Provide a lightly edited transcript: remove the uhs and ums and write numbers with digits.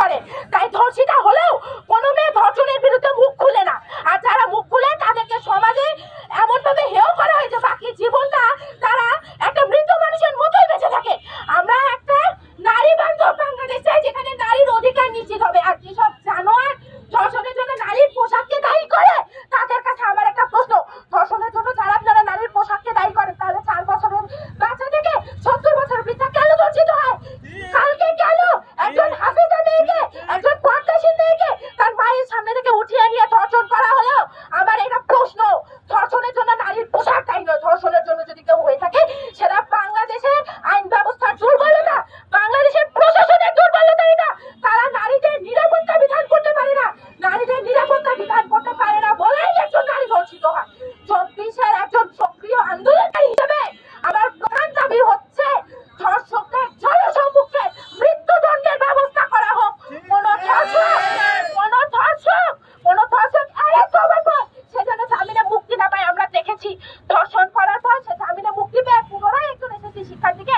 করে। তাই ধর্ষিতা হলেও কোনো মেয়ে ধর্ষণের বিরুদ্ধে মুখ খুলে না, আর যারা মুখ খুলে তাদেরকে সমাজে এমন ভাবে হেয় করা হয় যে বাকি জীবনটা তারা একটা মৃত মানুষের মতোই বেঁচে থাকে। আমরা একটা নারী বান্ধব বাংলাদেশ চাই, যেখানে নারীর অধিকার নিশ্চিত হবে। আর যেসব জানোয়ার ধর্ষণের জন্য নারীর পোশাককে দায়ী করে, তাদের কাছে আমার একটা প্রশ্ন, ধর্ষণের জন্য যারা আপনারা নারীর পোশাককে দায়ী করেন, তাহলে 4 বছরের বাচ্চা থেকে 70 বছরের বৃদ্ধা কেন ধর্ষিত হয়? কালকে কেন একজন হাফিজা মেয়েকে, একজন পর্দাশীল মেয়েকে তার মায়ের সামনে থেকে উঠিয়ে নিয়ে ধর্ষণ করা হলো? আমার এটা প্রশ্ন। ধর্ষণের জন্য নারীর পোশাক দায়ী নয়। ধর্ষণের জন্য যদি কেউ হয়ে থাকে, সেটা বাংলাদেশের আইন ব্যবস্থার দুর্বলতা, বাংলাদেশের প্রশাসনের দুর্বলতা। এটা তারা নারীদের নিরাপত্তা বিধান করতে পারে না, নারীদের নিরাপত্তা বিধান করতে পারে না বলেই একজন নারী ধর্ষিত হয়। 24-এর একজন সক্রিয় আন্দোলনকারী হিসেবে আমার প্রধান দাবি হচ্ছে ধর্ষকদের জনসম্মুখে মৃত্যুদণ্ডের ব্যবস্থা করা হোক। কোন ধর্ষক অ্যারেস্ট হবার পর সে যেন জামিনে মুক্তি না পায়। আমরা দেখেছি ধর্ষণ করার পর সে জামিনে মুক্তি পেয়ে পুনরায় একজন এসএসসি শিক্ষার্থীকে